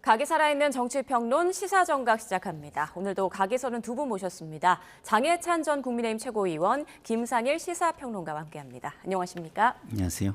각이 살아있는 정치평론 시사정각 시작합니다. 오늘도 각에서는 두 분 모셨습니다. 장해찬 전 국민의힘 최고위원, 김상일 시사평론가와 함께합니다. 안녕하십니까? 안녕하세요.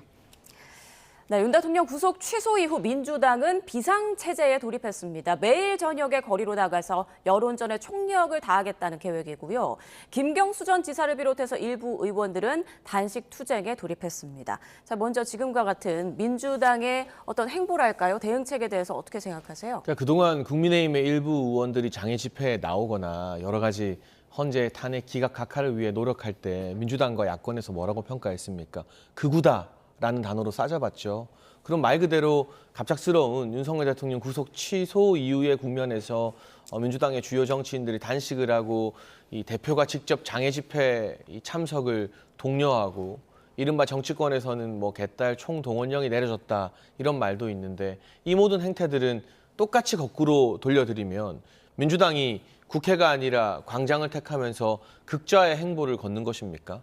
네, 윤 대통령 구속 취소 이후 민주당은 비상체제에 돌입했습니다. 매일 저녁에 거리로 나가서 여론전에 총력을 다하겠다는 계획이고요. 김경수 전 지사를 비롯해서 일부 의원들은 단식 투쟁에 돌입했습니다. 자, 먼저 지금과 같은 민주당의 어떤 행보랄까요? 대응책에 대해서 어떻게 생각하세요? 그동안 국민의힘의 일부 의원들이 장애 집회에 나오거나 여러 가지 헌재 탄핵 기각 각하를 위해 노력할 때 민주당과 야권에서 뭐라고 평가했습니까? 극우다라는 단어로 싸잡았죠. 그럼 말 그대로 갑작스러운 윤석열 대통령 구속 취소 이후의 국면에서 민주당의 주요 정치인들이 단식을 하고 이 대표가 직접 장애 집회 참석을 독려하고 이른바 정치권에서는 뭐 개딸 총동원령이 내려졌다 이런 말도 있는데 이 모든 행태들은 똑같이 거꾸로 돌려드리면 민주당이 국회가 아니라 광장을 택하면서 극좌의 행보를 걷는 것입니까?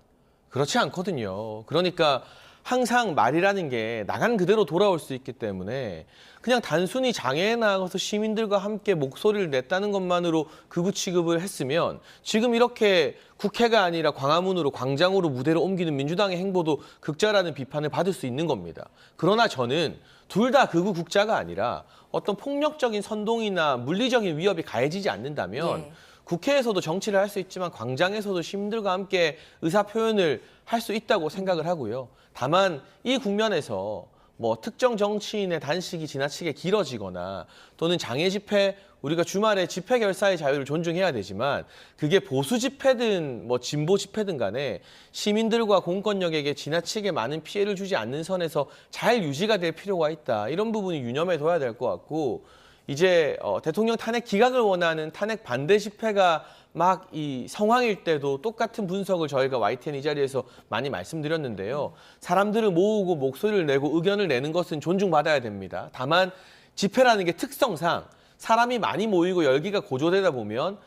그렇지 않거든요. 그러니까 항상 말이라는 게 나간 그대로 돌아올 수 있기 때문에 그냥 단순히 장애에 나가서 시민들과 함께 목소리를 냈다는 것만으로 극우 취급을 했으면 지금 이렇게 국회가 아니라 광화문으로 광장으로 무대를 옮기는 민주당의 행보도 극좌라는 비판을 받을 수 있는 겁니다. 그러나 저는 둘 다 극우 국자가 아니라 어떤 폭력적인 선동이나 물리적인 위협이 가해지지 않는다면 국회에서도 정치를 할 수 있지만 광장에서도 시민들과 함께 의사 표현을 할 수 있다고 생각을 하고요. 다만 이 국면에서 뭐 특정 정치인의 단식이 지나치게 길어지거나 또는 장애 집회, 우리가 주말에 집회 결사의 자유를 존중해야 되지만 그게 보수 집회든 뭐 진보 집회든 간에 시민들과 공권력에게 지나치게 많은 피해를 주지 않는 선에서 잘 유지가 될 필요가 있다. 이런 부분이 유념해 둬야 될 것 같고 이제 대통령 탄핵 기각을 원하는 탄핵 반대 집회가 막 이 상황일 때도 똑같은 분석을 저희가 YTN 이 자리에서 많이 말씀드렸는데요. 사람들을 모으고 목소리를 내고 의견을 내는 것은 존중받아야 됩니다. 다만 집회라는 게 특성상 사람이 많이 모이고 열기가 고조되다 보면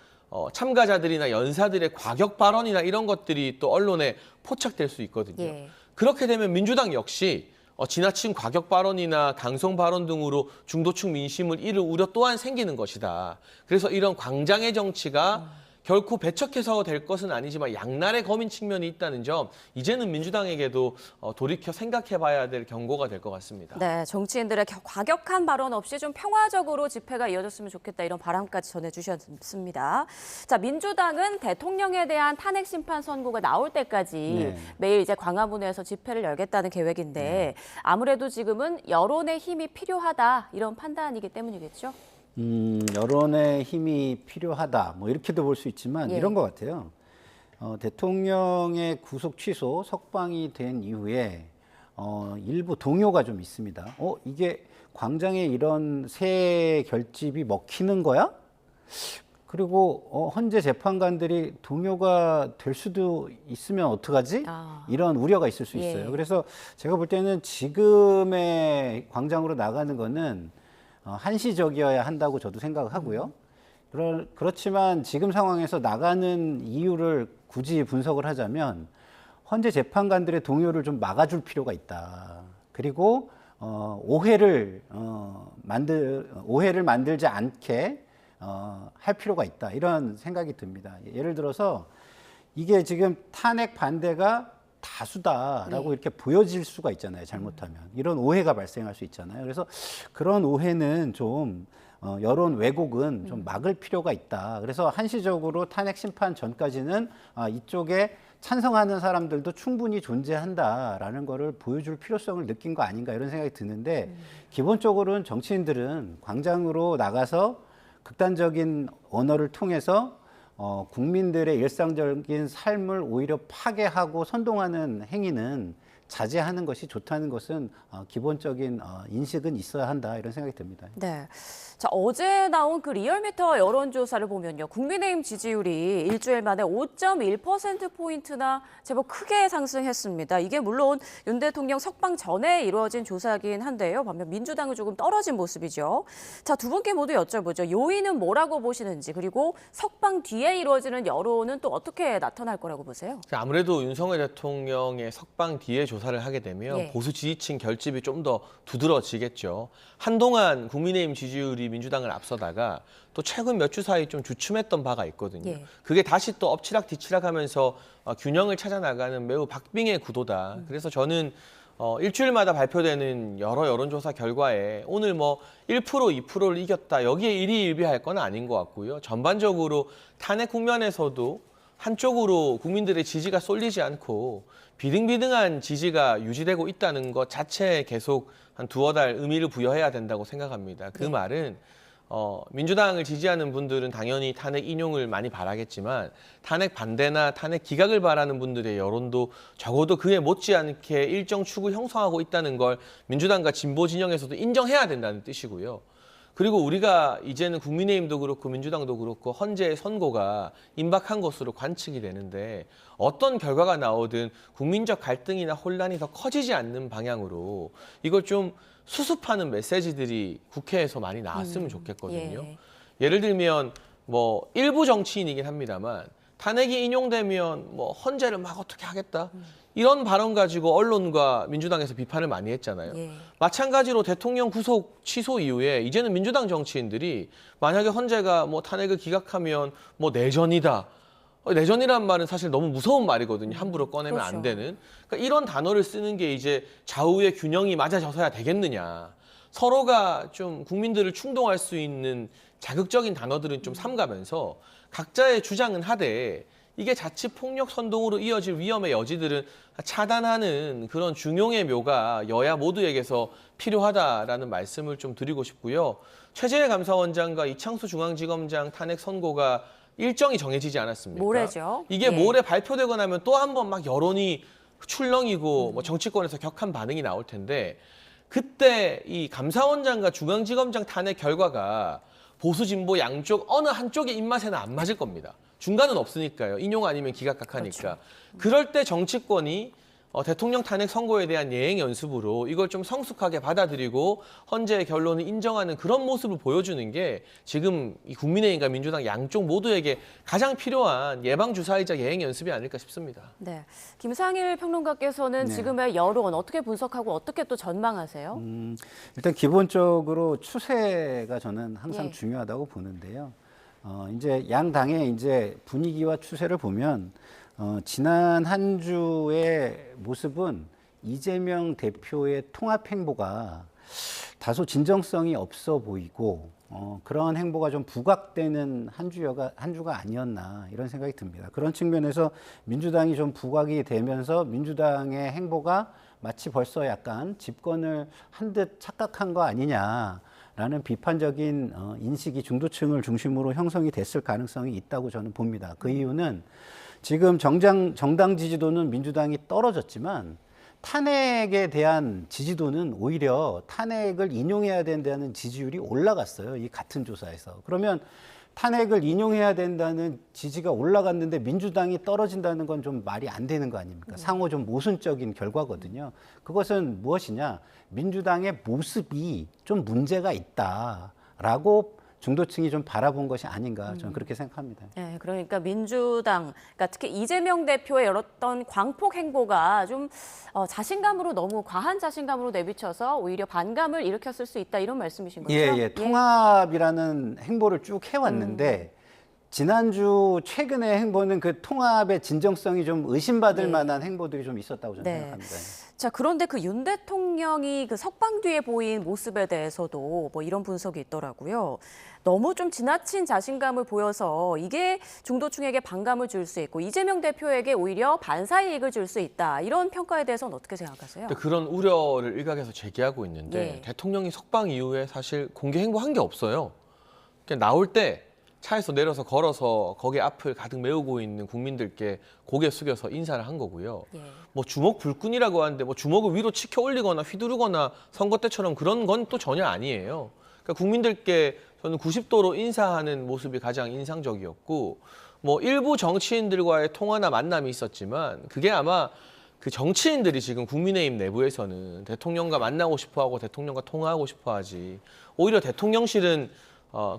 참가자들이나 연사들의 과격 발언이나 이런 것들이 또 언론에 포착될 수 있거든요. 그렇게 되면 민주당 역시 지나친 과격 발언이나 강성 발언 등으로 중도층 민심을 잃을 우려 또한 생기는 것이다. 그래서 이런 광장의 정치가 결코 배척해서 될 것은 아니지만 양날의 검인 측면이 있다는 점 이제는 민주당에게도 돌이켜 생각해봐야 될 경고가 될 것 같습니다. 네, 정치인들의 과격한 발언 없이 좀 평화적으로 집회가 이어졌으면 좋겠다 이런 바람까지 전해주셨습니다. 자, 민주당은 대통령에 대한 탄핵 심판 선고가 나올 때까지 매일 이제 광화문에서 집회를 열겠다는 계획인데 아무래도 지금은 여론의 힘이 필요하다 이런 판단이기 때문이겠죠? 여론의 힘이 필요하다. 뭐 이렇게도 볼 수 있지만 이런 것 같아요. 대통령의 구속 취소, 석방이 된 이후에 일부 동요가 좀 있습니다. 이게 광장에 이런 새 결집이 먹히는 거야? 그리고 헌재 재판관들이 동요가 될 수도 있으면 어떡하지? 이런 우려가 있을 수 있어요. 그래서 제가 볼 때는 지금의 광장으로 나가는 거는 한시적이어야 한다고 저도 생각을 하고요. 그렇지만 지금 상황에서 나가는 이유를 굳이 분석을 하자면 헌재 재판관들의 동요를 좀 막아줄 필요가 있다. 그리고 오해를 만들지 않게 할 필요가 있다. 이런 생각이 듭니다. 예를 들어서 이게 지금 탄핵 반대가 다수다라고 이렇게 보여질 수가 있잖아요. 잘못하면. 이런 오해가 발생할 수 있잖아요. 그래서 그런 오해는 좀 여론 왜곡은 좀 막을 필요가 있다. 그래서 한시적으로 탄핵 심판 전까지는 이쪽에 찬성하는 사람들도 충분히 존재한다라는 거를 보여줄 필요성을 느낀 거 아닌가 이런 생각이 드는데 기본적으로는 정치인들은 광장으로 나가서 극단적인 언어를 통해서 국민들의 일상적인 삶을 오히려 파괴하고 선동하는 행위는 자제하는 것이 좋다는 것은 기본적인 인식은 있어야 한다 이런 생각이 듭니다. 네. 자, 어제 나온 그 리얼미터 여론조사를 보면요. 국민의힘 지지율이 일주일 만에 5.1%포인트나 제법 크게 상승했습니다. 이게 물론 윤 대통령 석방 전에 이루어진 조사긴 한데요. 반면 민주당은 조금 떨어진 모습이죠. 자, 두 분께 모두 여쭤보죠. 요인은 뭐라고 보시는지 그리고 석방 뒤에 이루어지는 여론은 또 어떻게 나타날 거라고 보세요? 아무래도 윤석열 대통령의 석방 뒤의 조사 조사를 하게 되면 예. 보수 지지층 결집이 좀 더 두드러지겠죠. 한동안 국민의힘 지지율이 민주당을 앞서다가 또 최근 몇 주 사이 좀 주춤했던 바가 있거든요. 예. 그게 다시 또 엎치락 뒤치락 하면서 균형을 찾아 나가는 매우 박빙의 구도다. 그래서 저는 일주일마다 발표되는 여러 여론조사 결과에 오늘 뭐 1%, 2%를 이겼다. 여기에 일희일비할 건 아닌 것 같고요. 전반적으로 탄핵 국면에서도 한쪽으로 국민들의 지지가 쏠리지 않고 비등비등한 지지가 유지되고 있다는 것 자체에 계속 한 두어 달 의미를 부여해야 된다고 생각합니다. 그 네. 말은 민주당을 지지하는 분들은 당연히 탄핵 인용을 많이 바라겠지만 탄핵 반대나 탄핵 기각을 바라는 분들의 여론도 적어도 그에 못지않게 일정 축을 형성하고 있다는 걸 민주당과 진보 진영에서도 인정해야 된다는 뜻이고요. 그리고 우리가 이제는 국민의힘도 그렇고 민주당도 그렇고 헌재의 선고가 임박한 것으로 관측이 되는데 어떤 결과가 나오든 국민적 갈등이나 혼란이 더 커지지 않는 방향으로 이걸 좀 수습하는 메시지들이 국회에서 많이 나왔으면 좋겠거든요. 예. 예를 들면 뭐 일부 정치인이긴 합니다만 탄핵이 인용되면 뭐 헌재를 막 어떻게 하겠다 이런 발언 가지고 언론과 민주당에서 비판을 많이 했잖아요. 예. 마찬가지로 대통령 구속 취소 이후에 이제는 민주당 정치인들이 만약에 헌재가 뭐 탄핵을 기각하면 뭐 내전이다. 내전이란 말은 사실 너무 무서운 말이거든요. 함부로 꺼내면 그렇죠. 안 되는. 그러니까 이런 단어를 쓰는 게 이제 좌우의 균형이 맞아져서야 되겠느냐. 서로가 좀 국민들을 충동할 수 있는 자극적인 단어들은 좀 삼가면서 각자의 주장은 하되 이게 자칫 폭력 선동으로 이어질 위험의 여지들은 차단하는 그런 중용의 묘가 여야 모두에게서 필요하다라는 말씀을 좀 드리고 싶고요. 최재해 감사원장과 이창수 중앙지검장 탄핵 선고가 일정이 정해지지 않았습니까? 모레죠. 이게 예. 모레 발표되고 나면 또 한 번 막 여론이 출렁이고 뭐 정치권에서 격한 반응이 나올 텐데 그때 이 감사원장과 중앙지검장 탄핵 결과가 보수 진보 양쪽 어느 한쪽의 입맛에는 안 맞을 겁니다. 중간은 없으니까요. 인용 아니면 기각각하니까. 그렇죠. 그럴 때 정치권이 대통령 탄핵 선고에 대한 예행 연습으로 이걸 좀 성숙하게 받아들이고 헌재의 결론을 인정하는 그런 모습을 보여주는 게 지금 이 국민의힘과 민주당 양쪽 모두에게 가장 필요한 예방 주사이자 예행 연습이 아닐까 싶습니다. 네. 김상일 평론가께서는 네. 지금의 여론 어떻게 분석하고 어떻게 또 전망하세요? 일단 기본적으로 추세가 저는 항상 예. 중요하다고 보는데요. 이제 양 당의 이제 분위기와 추세를 보면 지난 한 주의 모습은 이재명 대표의 통합 행보가 다소 진정성이 없어 보이고 그런 행보가 좀 부각되는 한 주가 아니었나 이런 생각이 듭니다. 그런 측면에서 민주당이 좀 부각이 되면서 민주당의 행보가 마치 벌써 약간 집권을 한 듯 착각한 거 아니냐라는 비판적인 인식이 중도층을 중심으로 형성이 됐을 가능성이 있다고 저는 봅니다. 그 이유는 지금 정당 지지도는 민주당이 떨어졌지만 탄핵에 대한 지지도는 오히려 탄핵을 인용해야 된다는 지지율이 올라갔어요. 이 같은 조사에서. 그러면 탄핵을 인용해야 된다는 지지가 올라갔는데 민주당이 떨어진다는 건 좀 말이 안 되는 거 아닙니까? 상호 좀 모순적인 결과거든요. 그것은 무엇이냐? 민주당의 모습이 좀 문제가 있다라고 중도층이 좀 바라본 것이 아닌가 저는 그렇게 생각합니다. 네, 그러니까 민주당, 그러니까 특히 이재명 대표의 어떤 광폭 행보가 좀 자신감으로 너무 과한 자신감으로 내비쳐서 오히려 반감을 일으켰을 수 있다 이런 말씀이신 거죠? 예. 통합이라는 행보를 쭉 해왔는데 지난주 최근의 행보는 그 통합의 진정성이 좀 의심받을 만한 행보들이 좀 있었다고 저는 네. 생각합니다. 자, 그런데 그 윤 대통령이 그 석방 뒤에 보인 모습에 대해서도 뭐 이런 분석이 있더라고요. 너무 좀 지나친 자신감을 보여서 이게 중도층에게 반감을 줄 수 있고 이재명 대표에게 오히려 반사이익을 줄 수 있다. 이런 평가에 대해서는 어떻게 생각하세요? 근데 그런 우려를 일각에서 제기하고 있는데 예. 대통령이 석방 이후에 사실 공개 행보한 게 없어요. 그냥 나올 때 차에서 내려서 걸어서 거기 앞을 가득 메우고 있는 국민들께 고개 숙여서 인사를 한 거고요. 예. 뭐 주먹 불끈이라고 하는데 뭐 주먹을 위로 치켜 올리거나 휘두르거나 선거 때처럼 그런 건 또 전혀 아니에요. 그러니까 국민들께 저는 90도로 인사하는 모습이 가장 인상적이었고 뭐 일부 정치인들과의 통화나 만남이 있었지만 그게 아마 그 정치인들이 지금 국민의힘 내부에서는 대통령과 만나고 싶어하고 대통령과 통화하고 싶어하지 오히려 대통령실은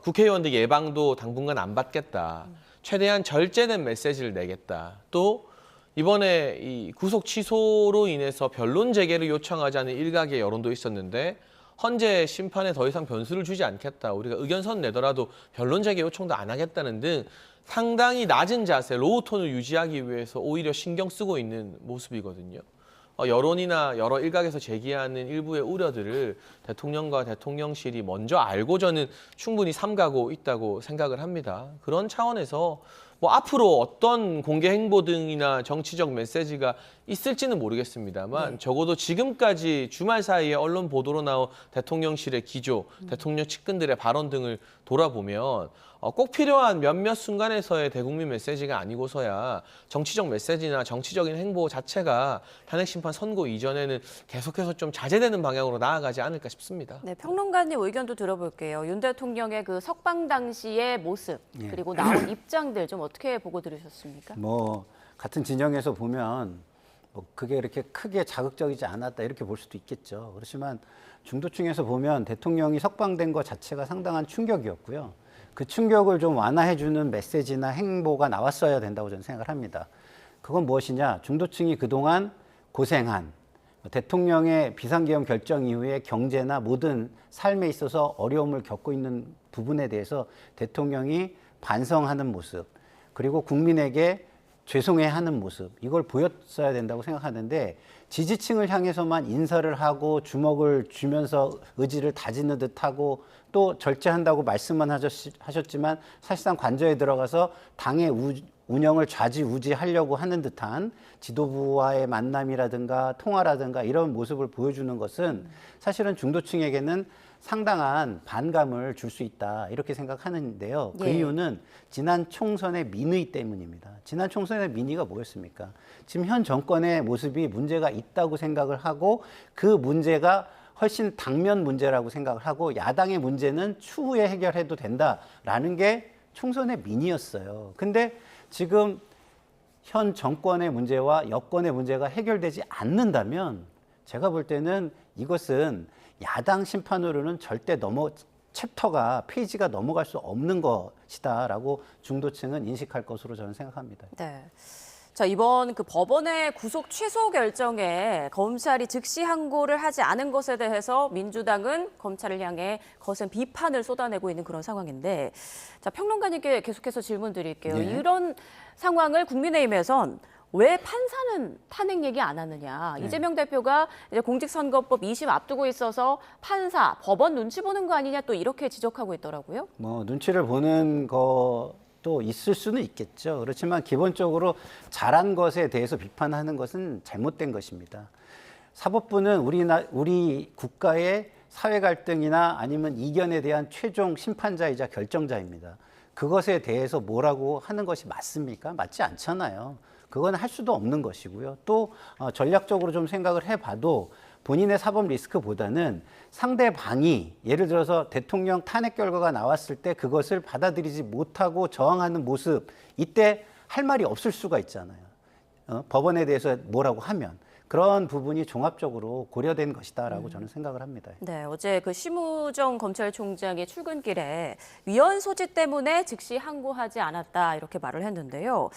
국회의원들 예방도 당분간 안 받겠다. 최대한 절제된 메시지를 내겠다. 또 이번에 이 구속 취소로 인해서 변론 재개를 요청하자는 일각의 여론도 있었는데 헌재 심판에 더 이상 변수를 주지 않겠다. 우리가 의견선 내더라도 변론 재개 요청도 안 하겠다는 등 상당히 낮은 자세, 로우 톤을 유지하기 위해서 오히려 신경 쓰고 있는 모습이거든요. 여론이나 여러 일각에서 제기하는 일부의 우려들을 대통령과 대통령실이 먼저 알고 저는 충분히 삼가고 있다고 생각을 합니다. 그런 차원에서 뭐 앞으로 어떤 공개 행보 등이나 정치적 메시지가 있을지는 모르겠습니다만 적어도 지금까지 주말 사이에 언론 보도로 나온 대통령실의 기조, 대통령 측근들의 발언 등을 돌아보면 꼭 필요한 몇몇 순간에서의 대국민 메시지가 아니고서야 정치적 메시지나 정치적인 행보 자체가 탄핵심판 선고 이전에는 계속해서 좀 자제되는 방향으로 나아가지 않을까 싶습니다. 네, 평론가님 의견도 들어볼게요. 윤 대통령의 그 석방 당시의 모습 그리고 나온 입장들 좀 어떻게 보고 들으셨습니까? 뭐 같은 진영에서 보면 뭐 그게 이렇게 크게 자극적이지 않았다 이렇게 볼 수도 있겠죠. 그렇지만 중도층에서 보면 대통령이 석방된 것 자체가 상당한 충격이었고요. 그 충격을 좀 완화해주는 메시지나 행보가 나왔어야 된다고 저는 생각을 합니다. 그건 무엇이냐? 중도층이 그동안 고생한 대통령의 비상계엄 결정 이후에 경제나 모든 삶에 있어서 어려움을 겪고 있는 부분에 대해서 대통령이 반성하는 모습, 그리고 국민에게 죄송해하는 모습, 이걸 보였어야 된다고 생각하는데 지지층을 향해서만 인사를 하고 주먹을 쥐면서 의지를 다지는 듯하고 또 절제한다고 말씀만 하셨지만 사실상 관저에 들어가서 당의 운영을 좌지우지하려고 하는 듯한 지도부와의 만남이라든가 통화라든가 이런 모습을 보여주는 것은 사실은 중도층에게는 상당한 반감을 줄 수 있다 이렇게 생각하는데요. 그 이유는 지난 총선의 민의 때문입니다. 지난 총선의 민의가 뭐였습니까? 지금 현 정권의 모습이 문제가 있다고 생각을 하고 그 문제가 훨씬 당면 문제라고 생각을 하고 야당의 문제는 추후에 해결해도 된다라는 게 총선의 민의였어요. 근데 지금 현 정권의 문제와 여권의 문제가 해결되지 않는다면 제가 볼 때는 이것은 야당 심판으로는 절대 챕터가 페이지가 넘어갈 수 없는 것이다라고 중도층은 인식할 것으로 저는 생각합니다. 네. 자, 이번 그 법원의 구속 취소 결정에 검찰이 즉시 항고를 하지 않은 것에 대해서 민주당은 검찰을 향해 거센 비판을 쏟아내고 있는 그런 상황인데, 자, 평론가님께 계속해서 질문 드릴게요. 네. 이런 상황을 국민의힘에선 왜 판사는 탄핵 얘기 안 하느냐. 이재명 대표가 이제 공직선거법 2심 앞두고 있어서 판사, 법원 눈치 보는 거 아니냐 또 이렇게 지적하고 있더라고요. 뭐 눈치를 보는 것도 있을 수는 있겠죠. 그렇지만 기본적으로 잘한 것에 대해서 비판하는 것은 잘못된 것입니다. 사법부는 우리 국가의 사회 갈등이나 아니면 이견에 대한 최종 심판자이자 결정자입니다. 그것에 대해서 뭐라고 하는 것이 맞습니까? 맞지 않잖아요. 그건 할 수도 없는 것이고요. 또 전략적으로 좀 생각을 해봐도 본인의 사법 리스크보다는 상대방이 예를 들어서 대통령 탄핵 결과가 나왔을 때 그것을 받아들이지 못하고 저항하는 모습, 이때 할 말이 없을 수가 있잖아요. 법원에 대해서 뭐라고 하면. 그런 부분이 종합적으로 고려된 것이다라고 저는 생각을 합니다. 네, 어제 그 심우정 검찰총장이 출근길에 위헌 소지 때문에 즉시 항고하지 않았다 이렇게 말을 했는데요.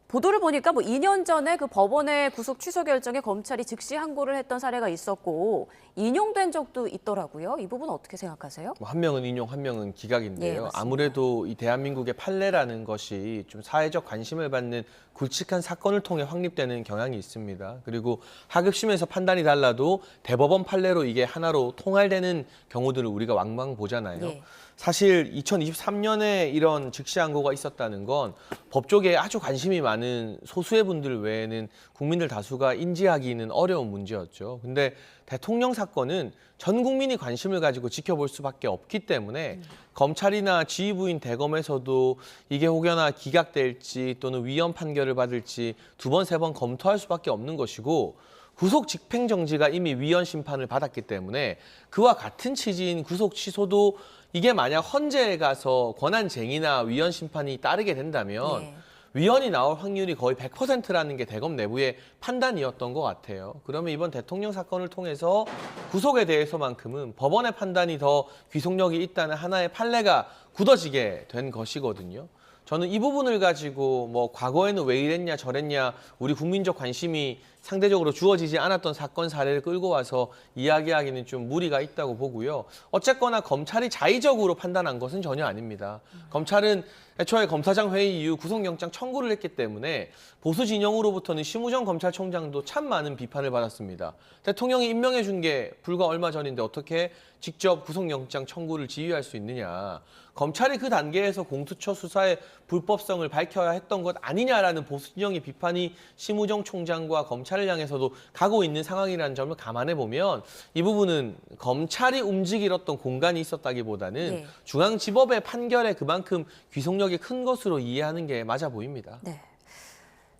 보도를 보니까 뭐 2년 전에 그 법원의 구속 취소 결정에 검찰이 즉시 항고를 했던 사례가 있었고 인용된 적도 있더라고요. 이 부분 어떻게 생각하세요? 한 명은 인용, 한 명은 기각인데요. 네, 맞습니다. 아무래도 이 대한민국의 판례라는 것이 좀 사회적 관심을 받는 굵직한 사건을 통해 확립되는 경향이 있습니다. 그리고 하급심에서 판단이 달라도 대법원 판례로 이게 하나로 통할되는 경우들을 우리가 왕왕 보잖아요. 네. 사실 2023년에 이런 즉시 항고가 있었다는 건 법조계에 아주 관심이 많은 소수의 분들 외에는 국민들 다수가 인지하기는 어려운 문제였죠. 근데 대통령 사건은 전 국민이 관심을 가지고 지켜볼 수밖에 없기 때문에 검찰이나 지휘부인 대검에서도 이게 혹여나 기각될지 또는 위헌 판결을 받을지 두 번, 세 번 검토할 수밖에 없는 것이고 구속 집행정지가 이미 위헌 심판을 받았기 때문에 그와 같은 취지인 구속 취소도 이게 만약 헌재에 가서 권한쟁의나 위헌 심판이 따르게 된다면 네. 위헌이 나올 확률이 거의 100%라는 게 대검 내부의 판단이었던 것 같아요. 그러면 이번 대통령 사건을 통해서 구속에 대해서만큼은 법원의 판단이 더 귀속력이 있다는 하나의 판례가 굳어지게 된 것이거든요. 저는 이 부분을 가지고 뭐 과거에는 왜 이랬냐 저랬냐 우리 국민적 관심이 상대적으로 주어지지 않았던 사건 사례를 끌고 와서 이야기하기는 좀 무리가 있다고 보고요. 어쨌거나 검찰이 자의적으로 판단한 것은 전혀 아닙니다. 검찰은 애초에 검사장 회의 이후 구속영장 청구를 했기 때문에 보수 진영으로부터는 심우정 검찰총장도 참 많은 비판을 받았습니다. 대통령이 임명해 준 게 불과 얼마 전인데 어떻게 직접 구속영장 청구를 지휘할 수 있느냐. 검찰이 그 단계에서 공수처 수사의 불법성을 밝혀야 했던 것 아니냐라는 보수 진영의 비판이 심우정 총장과 검찰을 향해서도 가고 있는 상황이라는 점을 감안해 보면 이 부분은 검찰이 움직일 어떤 공간이 있었다기보다는 네. 중앙지법의 판결에 그만큼 귀속력이 큰 것으로 이해하는 게 맞아 보입니다. 네.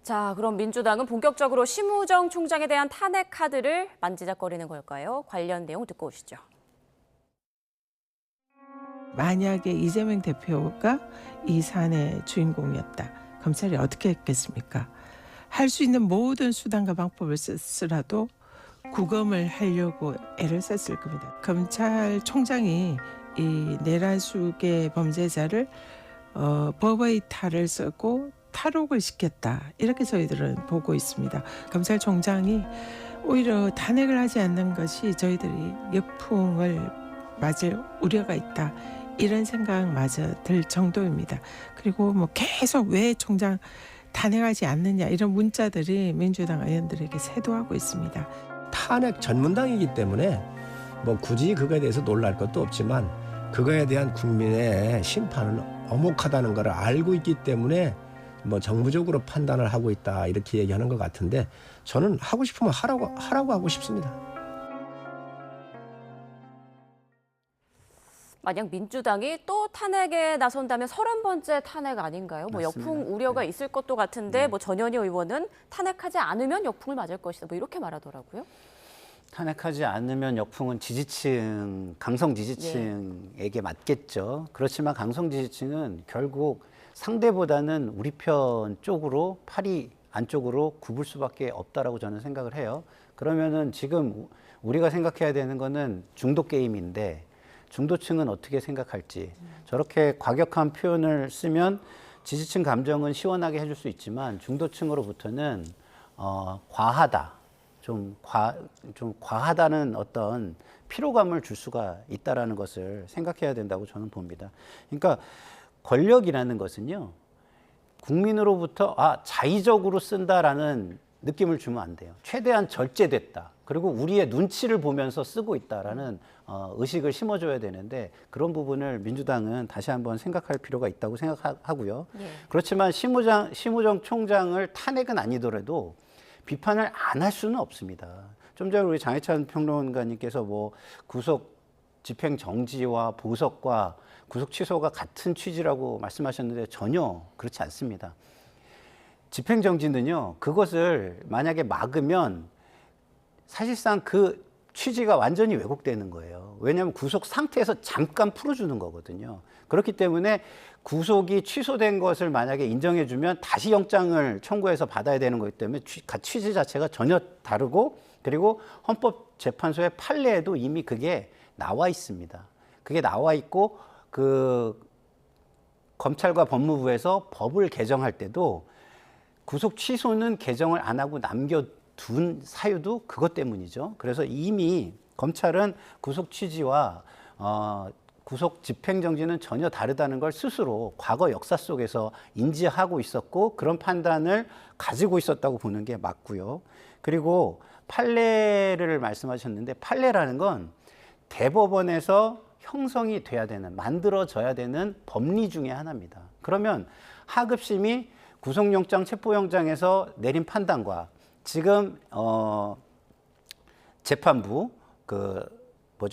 자, 그럼 민주당은 본격적으로 심우정 총장에 대한 탄핵 카드를 만지작거리는 걸까요? 관련 내용 듣고 오시죠. 만약에 이재명 대표가 이 사안의 주인공이었다. 검찰이 어떻게 했겠습니까? 할 수 있는 모든 수단과 방법을 쓰라도 구금을 하려고 애를 썼을 겁니다. 검찰총장이 이 내란숙의 범죄자를 법의 탈을 쓰고 탈옥을 시켰다. 이렇게 저희들은 보고 있습니다. 검찰총장이 오히려 탄핵을 하지 않는 것이 저희들이 역풍을 맞을 우려가 있다. 이런 생각마저 들 정도입니다. 그리고 뭐 계속 왜 총장 탄핵하지 않느냐 이런 문자들이 민주당 의원들에게 쇄도하고 있습니다. 탄핵 전문당이기 때문에 뭐 굳이 그거에 대해서 놀랄 것도 없지만 그거에 대한 국민의 심판은 엄혹하다는 걸 알고 있기 때문에 뭐 정부적으로 판단을 하고 있다 이렇게 얘기하는 것 같은데 저는 하고 싶으면 하라고 하고 싶습니다. 만약 민주당이 또 탄핵에 나선다면 30번째 탄핵 아닌가요? 뭐 맞습니다. 역풍 우려가 네. 있을 것도 같은데 뭐 전현희 의원은 탄핵하지 않으면 역풍을 맞을 것이다. 뭐 이렇게 말하더라고요. 탄핵하지 않으면 역풍은 지지층, 강성 지지층에게 맞겠죠. 그렇지만 강성 지지층은 결국 상대보다는 우리 편 쪽으로 팔이 안쪽으로 굽을 수밖에 없다라고 저는 생각을 해요. 그러면은 지금 우리가 생각해야 되는 거는 중도 게임인데 중도층은 어떻게 생각할지 저렇게 과격한 표현을 쓰면 지지층 감정은 시원하게 해줄 수 있지만 중도층으로부터는 과하다, 좀 과하다는 어떤 피로감을 줄 수가 있다라는 것을 생각해야 된다고 저는 봅니다. 그러니까 권력이라는 것은요 국민으로부터 자의적으로 쓴다라는 느낌을 주면 안 돼요. 최대한 절제됐다. 그리고 우리의 눈치를 보면서 쓰고 있다라는 의식을 심어줘야 되는데 그런 부분을 민주당은 다시 한번 생각할 필요가 있다고 생각하고요. 예. 그렇지만 심우정 총장을 탄핵은 아니더라도 비판을 안 할 수는 없습니다. 좀 전에 우리 장혜찬 평론가님께서 뭐 구속 집행 정지와 보석과 구속 취소가 같은 취지라고 말씀하셨는데 전혀 그렇지 않습니다. 집행 정지는요, 그것을 만약에 막으면 사실상 그 취지가 완전히 왜곡되는 거예요. 왜냐하면 구속 상태에서 잠깐 풀어주는 거거든요. 그렇기 때문에 구속이 취소된 것을 만약에 인정해주면 다시 영장을 청구해서 받아야 되는 거기 때문에 취지 자체가 전혀 다르고 그리고 헌법재판소의 판례에도 이미 그게 나와 있습니다. 그게 나와 있고 그 검찰과 법무부에서 법을 개정할 때도 구속 취소는 개정을 안 하고 남겨둔 사유도 그것 때문이죠. 그래서 이미 검찰은 구속 취지와 구속 집행정지는 전혀 다르다는 걸 스스로 과거 역사 속에서 인지하고 있었고 그런 판단을 가지고 있었다고 보는 게 맞고요. 그리고 판례를 말씀하셨는데 판례라는 건 대법원에서 형성이 돼야 되는, 만들어져야 되는 법리 중에 하나입니다. 그러면 하급심이 구속영장, 체포영장에서 내린 판단과 지금 재판부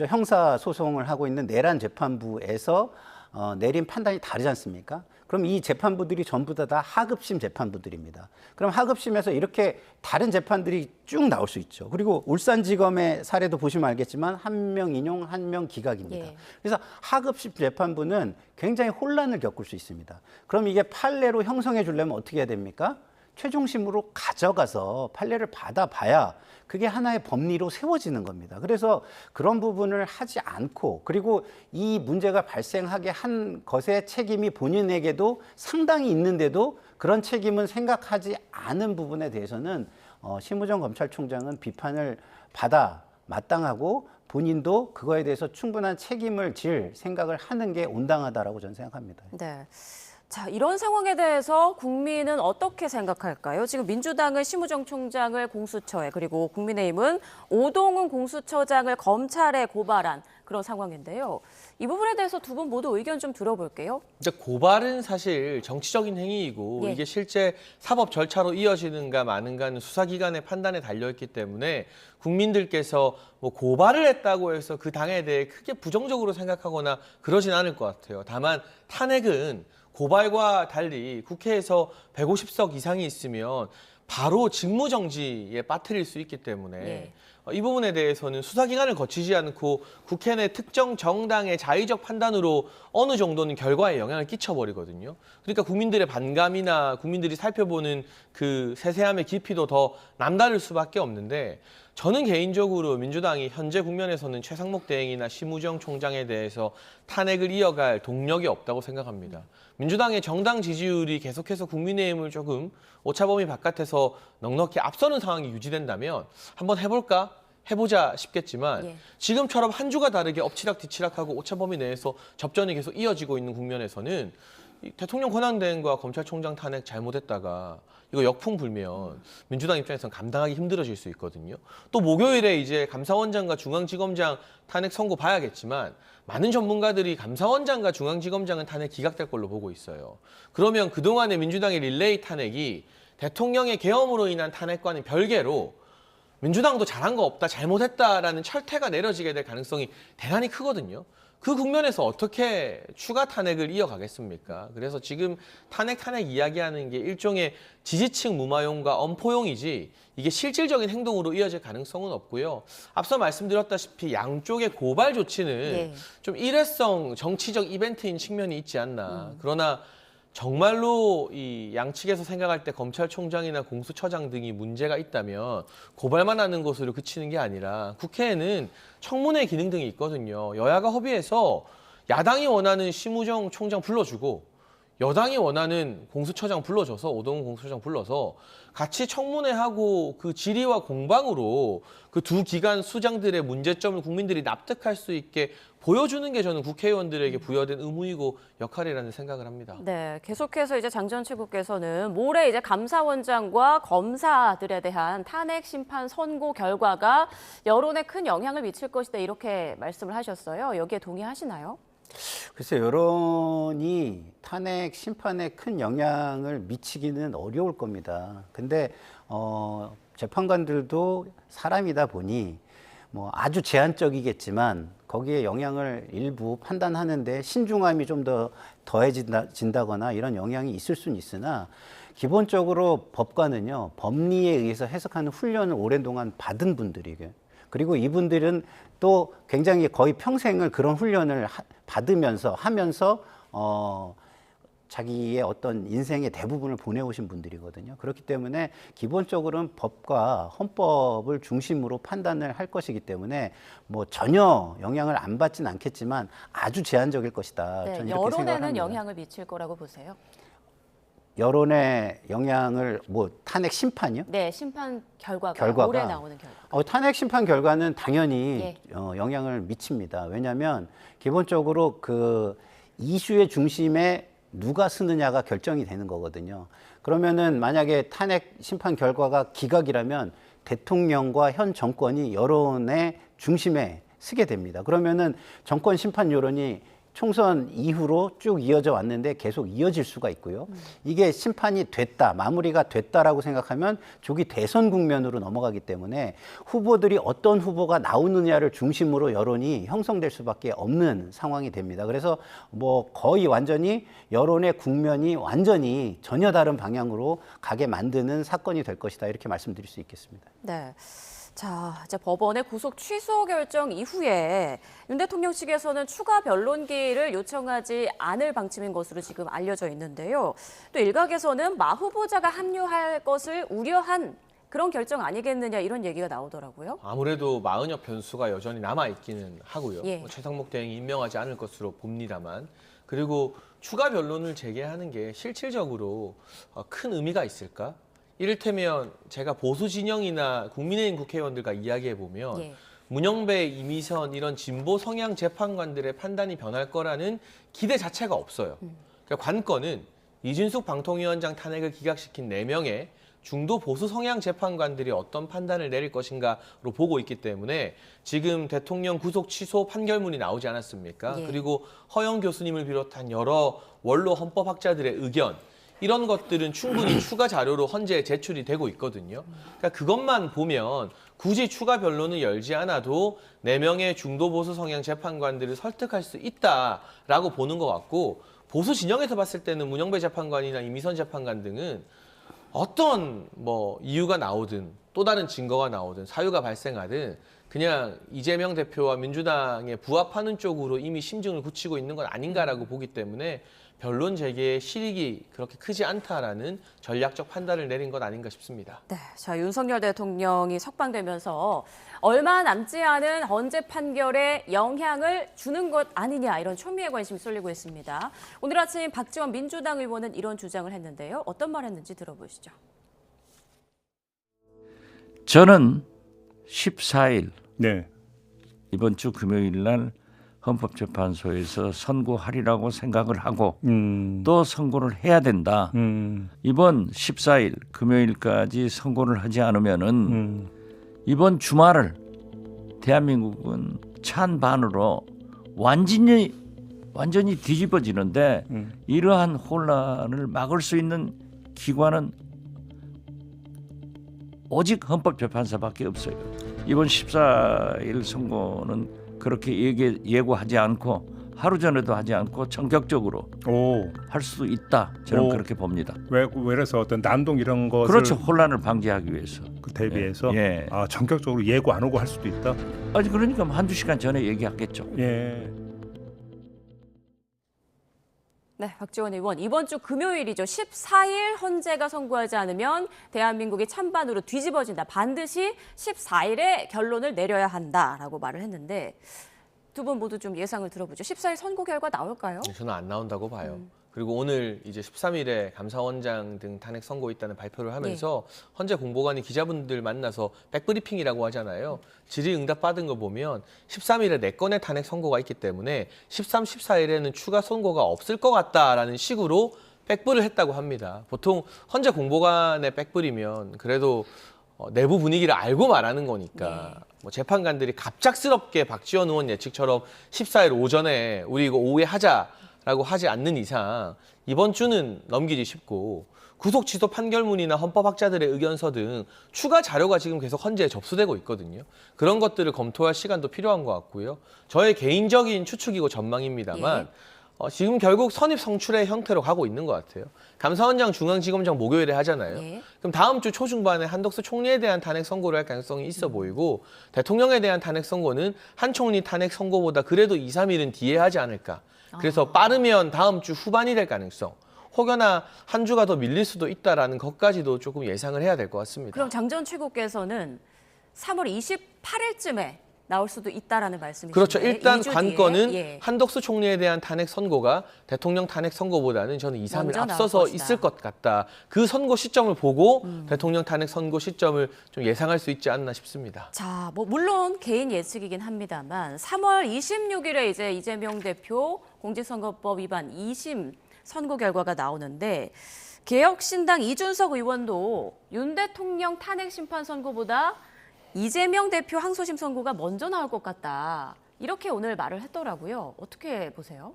형사소송을 하고 있는 내란 재판부에서 내린 판단이 다르지 않습니까? 그럼 이 재판부들이 전부 다 하급심 재판부들입니다. 그럼 하급심에서 이렇게 다른 재판들이 쭉 나올 수 있죠. 그리고 울산지검의 사례도 보시면 알겠지만 한 명 인용, 한 명 기각입니다. 예. 그래서 하급심 재판부는 굉장히 혼란을 겪을 수 있습니다. 그럼 이게 판례로 형성해 주려면 어떻게 해야 됩니까? 최종심으로 가져가서 판례를 받아봐야 그게 하나의 법리로 세워지는 겁니다. 그래서 그런 부분을 하지 않고, 그리고 이 문제가 발생하게 한 것의 책임이 본인에게도 상당히 있는데도 그런 책임은 생각하지 않은 부분에 대해서는 심우정 검찰총장은 비판을 받아 마땅하고 본인도 그거에 대해서 충분한 책임을 질 생각을 하는 게 온당하다라고 저는 생각합니다. 네. 자, 이런 상황에 대해서 국민은 어떻게 생각할까요? 지금 민주당은 심우정 총장을 공수처에, 그리고 국민의힘은 오동훈 공수처장을 검찰에 고발한 그런 상황인데요. 이 부분에 대해서 두 분 모두 의견 좀 들어볼게요. 근데 고발은 사실 정치적인 행위이고 예. 이게 실제 사법 절차로 이어지는가 마는가는 수사기관의 판단에 달려있기 때문에 국민들께서 뭐 고발을 했다고 해서 그 당에 대해 크게 부정적으로 생각하거나 그러진 않을 것 같아요. 다만 탄핵은 고발과 달리 국회에서 150석 이상이 있으면 바로 직무정지에 빠뜨릴 수 있기 때문에 예. 이 부분에 대해서는 수사기관을 거치지 않고 국회 내 특정 정당의 자의적 판단으로 어느 정도는 결과에 영향을 끼쳐버리거든요. 그러니까 국민들의 반감이나 국민들이 살펴보는 그 세세함의 깊이도 더 남다를 수밖에 없는데, 저는 개인적으로 민주당이 현재 국면에서는 최상목 대행이나 심우정 총장에 대해서 탄핵을 이어갈 동력이 없다고 생각합니다. 민주당의 정당 지지율이 계속해서 국민의힘을 조금 오차범위 바깥에서 넉넉히 앞서는 상황이 유지된다면 한번 해보자 싶겠지만 예. 지금처럼 한 주가 다르게 엎치락뒤치락하고 오차범위 내에서 접전이 계속 이어지고 있는 국면에서는 이 대통령 권한대행과 검찰총장 탄핵 잘못했다가 이거 역풍 불면 민주당 입장에서는 감당하기 힘들어질 수 있거든요. 또 목요일에 이제 감사원장과 중앙지검장 탄핵 선고 봐야겠지만 많은 전문가들이 감사원장과 중앙지검장은 탄핵 기각될 걸로 보고 있어요. 그러면 그동안의 민주당의 릴레이 탄핵이 대통령의 계엄으로 인한 탄핵과는 별개로 민주당도 잘한 거 없다, 잘못했다라는 철퇴가 내려지게 될 가능성이 대단히 크거든요. 그 국면에서 어떻게 추가 탄핵을 이어가겠습니까? 그래서 지금 탄핵 이야기하는 게 일종의 지지층 무마용과 엄포용이지 이게 실질적인 행동으로 이어질 가능성은 없고요. 앞서 말씀드렸다시피 양쪽의 고발 조치는 예. 좀 일회성 정치적 이벤트인 측면이 있지 않나. 그러나 정말로 이 양측에서 생각할 때 검찰총장이나 공수처장 등이 문제가 있다면 고발만 하는 것으로 그치는 게 아니라 국회에는 청문회 기능 등이 있거든요. 여야가 협의해서 야당이 원하는 심우정 총장 불러주고 여당이 원하는 공수처장 불러줘서 오동훈 공수처장 불러서 같이 청문회하고 그 질의와 공방으로 그 두 기관 수장들의 문제점을 국민들이 납득할 수 있게 보여주는 게 저는 국회의원들에게 부여된 의무이고 역할이라는 생각을 합니다. 네, 계속해서 이제 장 전 최고께서는 모레 이제 감사원장과 검사들에 대한 탄핵 심판 선고 결과가 여론에 큰 영향을 미칠 것이다, 이렇게 말씀을 하셨어요. 여기에 동의하시나요? 글쎄, 여론이 탄핵 심판에 큰 영향을 미치기는 어려울 겁니다. 근데 재판관들도 사람이다 보니 뭐 아주 제한적이겠지만 거기에 영향을 일부 판단하는데 신중함이 좀 더 더해진다거나 이런 영향이 있을 수는 있으나, 기본적으로 법관은요, 법리에 의해서 해석하는 훈련을 오랜 동안 받은 분들이고요. 그리고 이분들은 또 굉장히 거의 평생을 그런 훈련을 받으면서 하면서 자기의 어떤 인생의 대부분을 보내오신 분들이거든요. 그렇기 때문에 기본적으로는 법과 헌법을 중심으로 판단을 할 것이기 때문에 뭐 전혀 영향을 안 받진 않겠지만 아주 제한적일 것이다. 네, 저는 이렇게 여론에는 생각합니다. 영향을 미칠 거라고 보세요? 여론의 영향을 뭐 탄핵 심판이요? 네, 심판 결과가 결과가. 올해 나오는 결과. 탄핵 심판 결과는 당연히 예. 영향을 미칩니다. 왜냐하면 기본적으로 그 이슈의 중심에 누가 쓰느냐가 결정이 되는 거거든요. 그러면은 만약에 탄핵 심판 결과가 기각이라면 대통령과 현 정권이 여론의 중심에 서게 됩니다. 그러면은 정권 심판 여론이 총선 이후로 쭉 이어져 왔는데 계속 이어질 수가 있고요. 이게 심판이 됐다, 마무리가 됐다라고 생각하면 조기 대선 국면으로 넘어가기 때문에 후보들이 어떤 후보가 나오느냐를 중심으로 여론이 형성될 수밖에 없는 상황이 됩니다. 그래서 뭐 거의 완전히 여론의 국면이 완전히 전혀 다른 방향으로 가게 만드는 사건이 될 것이다, 이렇게 말씀드릴 수 있겠습니다. 네. 자, 이제 법원의 구속 취소 결정 이후에 윤 대통령 측에서는 추가 변론기를 요청하지 않을 방침인 것으로 지금 알려져 있는데요. 또 일각에서는 마 후보자가 합류할 것을 우려한 그런 결정 아니겠느냐 이런 얘기가 나오더라고요. 아무래도 마흔역 변수가 여전히 남아있기는 하고요. 예. 뭐 최상목 대행이 임명하지 않을 것으로 봅니다만. 그리고 추가 변론을 재개하는 게 실질적으로 큰 의미가 있을까? 이를테면 제가 보수 진영이나 국민의힘 국회의원들과 이야기해보면 예. 문영배, 이미선 이런 진보 성향 재판관들의 판단이 변할 거라는 기대 자체가 없어요. 그러니까 관건은 이준숙 방통위원장 탄핵을 기각시킨 4명의 중도 보수 성향 재판관들이 어떤 판단을 내릴 것인가로 보고 있기 때문에 지금 대통령 구속 취소 판결문이 나오지 않았습니까? 예. 그리고 허영 교수님을 비롯한 여러 원로 헌법학자들의 의견 이런 것들은 충분히 추가 자료로 헌재에 제출이 되고 있거든요. 그러니까 그것만 보면 굳이 추가 변론을 열지 않아도 4명의 중도 보수 성향 재판관들을 설득할 수 있다라고 보는 것 같고 보수 진영에서 봤을 때는 문영배 재판관이나 이미선 재판관 등은 어떤 뭐 이유가 나오든 또 다른 증거가 나오든 사유가 발생하든 그냥 이재명 대표와 민주당에 부합하는 쪽으로 이미 심증을 굳히고 있는 건 아닌가라고 보기 때문에 변론 재개의 실익이 그렇게 크지 않다라는 전략적 판단을 내린 것 아닌가 싶습니다. 네, 자 윤석열 대통령이 석방되면서 얼마 남지 않은 헌재 판결에 영향을 주는 것 아니냐 이런 초미의 관심이 쏠리고 있습니다. 오늘 아침 박지원 민주당 의원은 이런 주장을 했는데요. 어떤 말 했는지 들어보시죠. 저는 14일 네. 이번 주 금요일 날 헌법재판소에서 선고하리라고 생각을 하고 또 선고를 해야 된다. 이번 14일 금요일까지 선고를 하지 않으면은 이번 주말을 대한민국은 찬반으로 완전히 뒤집어지는데 이러한 혼란을 막을 수 있는 기관은 오직 헌법재판소밖에 없어요. 이번 14일 선고는 그렇게 예고하지 않고 하루 전에도 하지 않고 전격적으로 할 수 있다. 저는 그렇게 봅니다. 그래서 어떤 난동 이런 것을 그렇죠. 혼란을 방지하기 위해서. 그 대비해서 예. 아, 전격적으로 예고 안 하고 할 수도 있다. 아니 그러니까 한두 시간 전에 얘기하겠죠. 예. 네, 박지원 의원 이번 주 금요일이죠. 14일 헌재가 선고하지 않으면 대한민국이 찬반으로 뒤집어진다. 반드시 14일에 결론을 내려야 한다라고 말을 했는데 두 분 모두 좀 예상을 들어보죠. 14일 선고 결과 나올까요? 저는 안 나온다고 봐요. 그리고 오늘 이제 13일에 감사원장 등 탄핵 선고 있다는 발표를 하면서 헌재 공보관이 기자분들 만나서 백브리핑이라고 하잖아요. 질의응답 받은 거 보면 13일에 4건의 탄핵 선고가 있기 때문에 13, 14일에는 추가 선고가 없을 것 같다라는 식으로 백브를 했다고 합니다. 보통 헌재 공보관의 백브리면 그래도 내부 분위기를 알고 말하는 거니까 뭐 재판관들이 갑작스럽게 박지원 의원 예측처럼 14일 오전에 우리 이거 오후에 하자라고 하지 않는 이상 이번 주는 넘기기 쉽고 구속 취소 판결문이나 헌법학자들의 의견서 등 추가 자료가 지금 계속 헌재에 접수되고 있거든요. 그런 것들을 검토할 시간도 필요한 것 같고요. 저의 개인적인 추측이고 전망입니다만 지금 결국 선입 성출의 형태로 가고 있는 것 같아요. 감사원장, 중앙지검장 목요일에 하잖아요. 그럼 다음 주 초중반에 한덕수 총리에 대한 탄핵 선고를 할 가능성이 있어 보이고 대통령에 대한 탄핵 선고는 한 총리 탄핵 선고보다 그래도 2, 3일은 뒤에 하지 않을까. 그래서 빠르면 다음 주 후반이 될 가능성. 혹여나 한 주가 더 밀릴 수도 있다라는 것까지도 조금 예상을 해야 될 것 같습니다. 그럼 장 전 최고께서는 3월 28일쯤에 나올 수도 있다라는 말씀이신데 그렇죠. 일단 2주 관건은 뒤에. 한덕수 총리에 대한 탄핵 선고가 대통령 탄핵 선고보다는 저는 2, 3일 먼저 앞서서 나올 것이다. 있을 것 같다. 그 선고 시점을 보고 대통령 탄핵 선고 시점을 좀 예상할 수 있지 않나 싶습니다. 자, 뭐 물론 개인 예측이긴 합니다만 3월 26일에 이제 이재명 대표 공직선거법 위반 2심 선고 결과가 나오는데 개혁신당 이준석 의원도 윤 대통령 탄핵 심판 선고보다 이재명 대표 항소심 선고가 먼저 나올 것 같다. 이렇게 오늘 말을 했더라고요. 어떻게 보세요?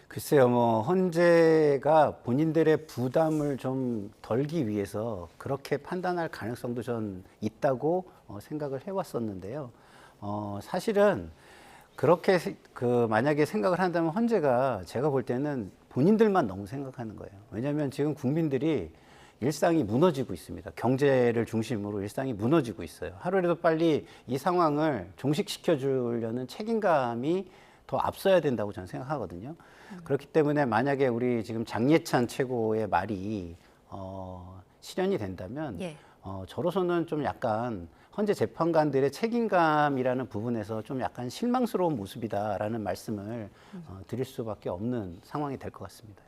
글쎄요, 뭐 헌재가 본인들의 부담을 좀 덜기 위해서 그렇게 판단할 가능성도 전 있다고 생각을 해왔었는데요. 사실은 그렇게 만약에 생각을 한다면 헌재가 제가 볼 때는 본인들만 너무 생각하는 거예요. 왜냐하면 지금 국민들이 일상이 무너지고 있습니다. 경제를 중심으로 일상이 무너지고 있어요. 하루라도 빨리 이 상황을 종식시켜 주려는 책임감이 더 앞서야 된다고 저는 생각하거든요. 그렇기 때문에 만약에 우리 지금 장예찬 최고의 말이 실현이 된다면 예. 저로서는 좀 약간 헌재 재판관들의 책임감이라는 부분에서 좀 약간 실망스러운 모습이다라는 말씀을 드릴 수밖에 없는 상황이 될 것 같습니다.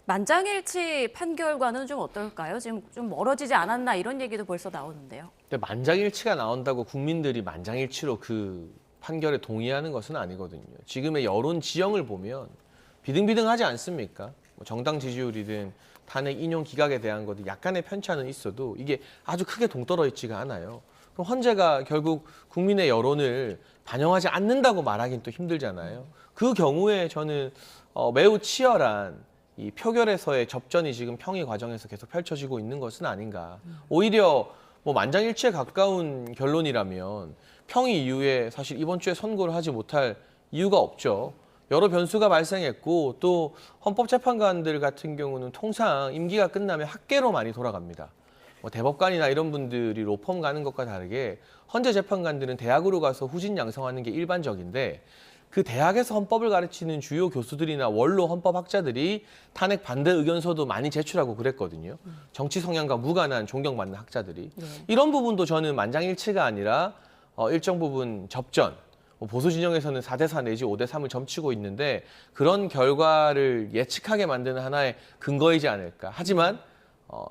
만장일치 판결과는 좀 어떨까요? 지금 좀 멀어지지 않았나 이런 얘기도 벌써 나오는데요. 근데 만장일치가 나온다고 국민들이 만장일치로 그 판결에 동의하는 것은 아니거든요. 지금의 여론 지형을 보면 비등비등하지 않습니까? 뭐 정당 지지율이든 탄핵 인용 기각에 대한 것도 약간의 편차는 있어도 이게 아주 크게 동떨어 있지가 않아요. 그럼 헌재가 결국 국민의 여론을 반영하지 않는다고 말하기는 또 힘들잖아요. 그 경우에 저는 매우 치열한 이 표결에서의 접전이 지금 평의 과정에서 계속 펼쳐지고 있는 것은 아닌가. 오히려 뭐 만장일치에 가까운 결론이라면 평의 이후에 사실 이번 주에 선고를 하지 못할 이유가 없죠. 여러 변수가 발생했고 또 헌법재판관들 같은 경우는 통상 임기가 끝나면 학계로 많이 돌아갑니다. 뭐 대법관이나 이런 분들이 로펌 가는 것과 다르게 헌재 재판관들은 대학으로 가서 후진 양성하는 게 일반적인데 그 대학에서 헌법을 가르치는 주요 교수들이나 원로 헌법학자들이 탄핵 반대 의견서도 많이 제출하고 그랬거든요. 정치 성향과 무관한 존경받는 학자들이. 이런 부분도 저는 만장일치가 아니라 일정 부분 접전, 보수 진영에서는 4대4 내지 5대3을 점치고 있는데 그런 결과를 예측하게 만드는 하나의 근거이지 않을까. 하지만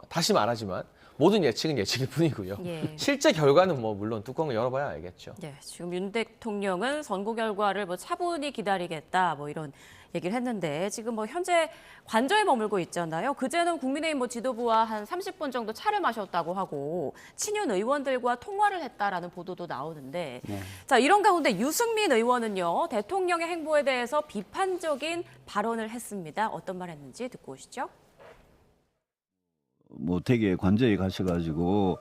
다시 말하지만 모든 예측은 예측일 뿐이고요. 예. 실제 결과는 뭐 물론 뚜껑을 열어봐야 알겠죠. 네, 지금 윤 대통령은 선고 결과를 뭐 차분히 기다리겠다 뭐 이런 얘기를 했는데 지금 뭐 현재 관저에 머물고 있잖아요. 그제는 국민의힘 뭐 지도부와 한 30분 정도 차를 마셨다고 하고 친윤 의원들과 통화를 했다라는 보도도 나오는데 자, 이런 가운데 유승민 의원은요. 대통령의 행보에 대해서 비판적인 발언을 했습니다. 어떤 말 했는지 듣고 오시죠. 뭐 되게 관저에 가셔가지고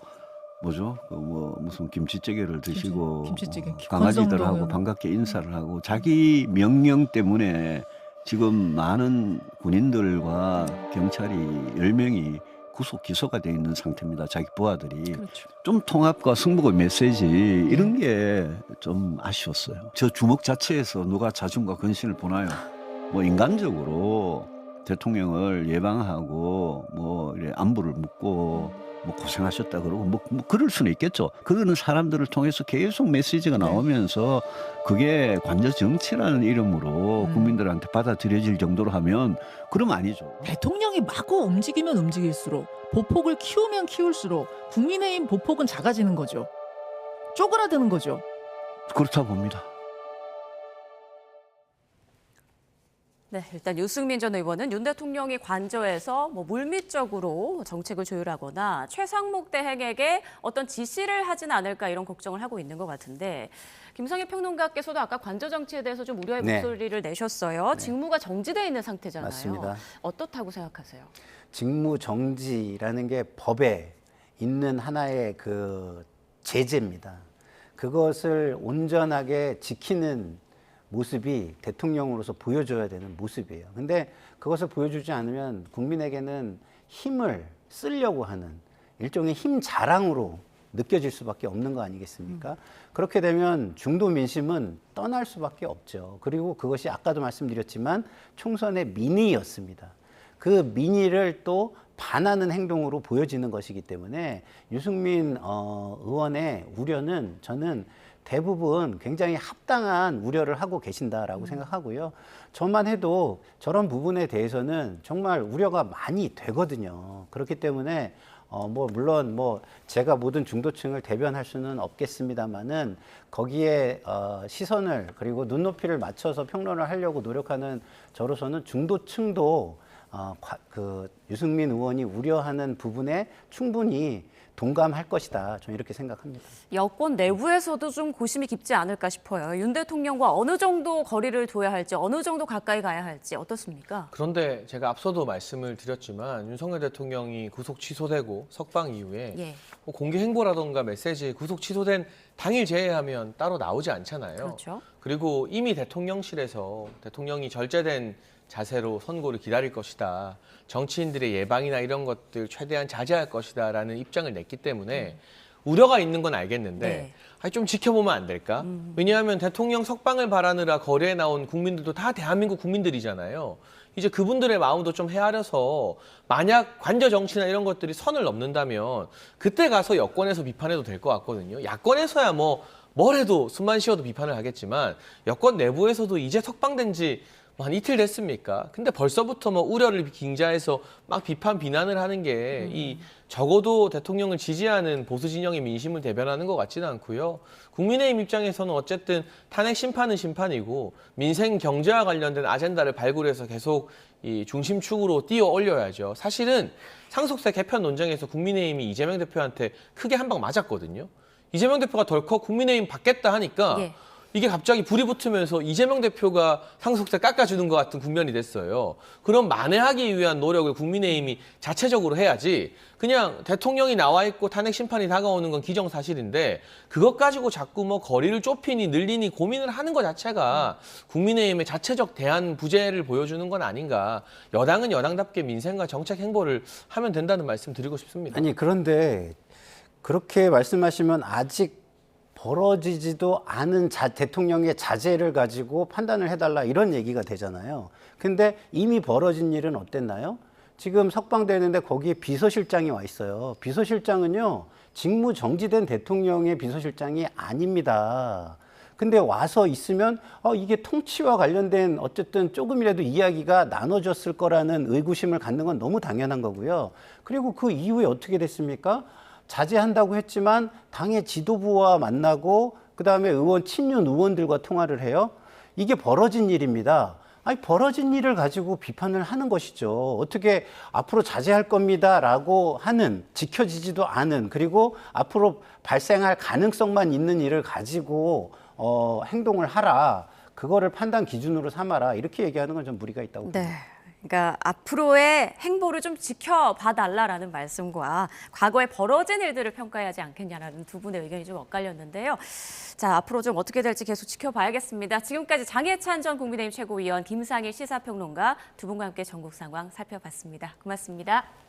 뭐죠? 뭐 무슨 김치찌개를 드시고 김치찌개, 강아지들하고 권성동은. 반갑게 인사를 하고 자기 명령 때문에 지금 많은 군인들과 경찰이 10명이 구속 기소가 돼 있는 상태입니다. 자기 부하들이. 그렇죠. 좀 통합과 승복의 메시지 이런 게 좀 아쉬웠어요. 저 주먹 자체에서 누가 자중과 근신을 보나요? 뭐 인간적으로 대통령을 예방하고 뭐 이래 안부를 묻고 뭐 고생하셨다 그러고 뭐 그럴 수는 있겠죠. 그거는 사람들을 통해서 계속 메시지가 나오면서 그게 관저 정치라는 이름으로 국민들한테 받아들여질 정도로 하면 그럼 아니죠. 대통령이 마구 움직이면 움직일수록 보폭을 키우면 키울수록 국민의힘 보폭은 작아지는 거죠. 쪼그라드는 거죠. 그렇다 봅니다. 네, 일단 유승민 전 의원은 윤 대통령이 관저에서 뭐 물밑적으로 정책을 조율하거나 최상목 대행에게 어떤 지시를 하진 않을까 이런 걱정을 하고 있는 것 같은데 김성애 평론가께서도 아까 관저 정치에 대해서 좀 우려의 네. 목소리를 내셨어요. 직무가 정지돼 있는 상태잖아요. 맞습니다. 어떻다고 생각하세요? 직무 정지라는 게 법에 있는 하나의 그 제재입니다. 그것을 온전하게 지키는 모습이 대통령으로서 보여줘야 되는 모습이에요. 근데 그것을 보여주지 않으면 국민에게는 힘을 쓰려고 하는 일종의 힘 자랑으로 느껴질 수밖에 없는 거 아니겠습니까? 그렇게 되면 중도 민심은 떠날 수밖에 없죠. 그리고 그것이 아까도 말씀드렸지만 총선의 민의였습니다. 그 민의를 또 반하는 행동으로 보여지는 것이기 때문에 유승민 의원의 우려는 저는 대부분 굉장히 합당한 우려를 하고 계신다라고 생각하고요. 저만 해도 저런 부분에 대해서는 정말 우려가 많이 되거든요. 그렇기 때문에 뭐 물론 뭐 제가 모든 중도층을 대변할 수는 없겠습니다만은 거기에 시선을 그리고 눈높이를 맞춰서 평론을 하려고 노력하는 저로서는 중도층도 그 유승민 의원이 우려하는 부분에 충분히 동감할 것이다. 저는 이렇게 생각합니다. 여권 내부에서도 좀 고심이 깊지 않을까 싶어요. 윤 대통령과 어느 정도 거리를 둬야 할지, 어느 정도 가까이 가야 할지 어떻습니까? 그런데 제가 앞서도 말씀을 드렸지만 윤석열 대통령이 구속 취소되고 석방 이후에 예. 뭐 공개 행보라던가 메시지 구속 취소된 당일 제외하면 따로 나오지 않잖아요. 그렇죠. 그리고 이미 대통령실에서 대통령이 절제된 자세로 선고를 기다릴 것이다. 정치인들의 예방이나 이런 것들 최대한 자제할 것이다라는 입장을 냈기 때문에 우려가 있는 건 알겠는데 네. 아니, 좀 지켜보면 안 될까? 왜냐하면 대통령 석방을 바라느라 거리에 나온 국민들도 다 대한민국 국민들이잖아요. 이제 그분들의 마음도 좀 헤아려서 만약 관저 정치나 이런 것들이 선을 넘는다면 그때 가서 여권에서 비판해도 될 것 같거든요. 야권에서야 뭘 해도 숨만 쉬어도 비판을 하겠지만 여권 내부에서도 이제 석방된 지 한 이틀 됐습니까? 근데 벌써부터 우려를 빙자해서 막 비난을 하는 게 이 적어도 대통령을 지지하는 보수 진영의 민심을 대변하는 것 같지는 않고요. 국민의힘 입장에서는 어쨌든 탄핵 심판은 심판이고 민생 경제와 관련된 아젠다를 발굴해서 계속 이 중심축으로 띄워 올려야죠. 사실은 상속세 개편 논쟁에서 국민의힘이 이재명 대표한테 크게 한 방 맞았거든요. 이재명 대표가 덜컥 국민의힘 받겠다 하니까 예. 이게 갑자기 불이 붙으면서 이재명 대표가 상속세 깎아주는 것 같은 국면이 됐어요. 그럼 만회하기 위한 노력을 국민의힘이 자체적으로 해야지 그냥 대통령이 나와 있고 탄핵 심판이 다가오는 건 기정사실인데 그것 가지고 자꾸 거리를 좁히니 늘리니 고민을 하는 것 자체가 국민의힘의 자체적 대안 부재를 보여주는 건 아닌가. 여당은 여당답게 민생과 정책 행보를 하면 된다는 말씀 드리고 싶습니다. 아니 그런데 그렇게 말씀하시면 아직 벌어지지도 않은 대통령의 자제를 가지고 판단을 해달라 이런 얘기가 되잖아요. 근데 이미 벌어진 일은 어땠나요? 지금 석방되는데 거기에 비서실장이 와 있어요. 비서실장은요, 직무 정지된 대통령의 비서실장이 아닙니다. 근데 와서 있으면 이게 통치와 관련된 어쨌든 조금이라도 이야기가 나눠졌을 거라는 의구심을 갖는 건 너무 당연한 거고요. 그리고 그 이후에 어떻게 됐습니까? 자제한다고 했지만 당의 지도부와 만나고 그다음에 친윤 의원들과 통화를 해요. 이게 벌어진 일입니다. 아니 벌어진 일을 가지고 비판을 하는 것이죠. 어떻게 앞으로 자제할 겁니다라고 하는 지켜지지도 않은 그리고 앞으로 발생할 가능성만 있는 일을 가지고 행동을 하라. 그거를 판단 기준으로 삼아라. 이렇게 얘기하는 건 좀 무리가 있다고 봅니다. 네. 그러니까 앞으로의 행보를 좀 지켜봐달라라는 말씀과 과거에 벌어진 일들을 평가해야 하지 않겠냐라는 두 분의 의견이 좀 엇갈렸는데요. 자, 앞으로 좀 어떻게 될지 계속 지켜봐야겠습니다. 지금까지 장해찬 전 국민의힘 최고위원, 김상일 시사평론가 두 분과 함께 전국 상황 살펴봤습니다. 고맙습니다.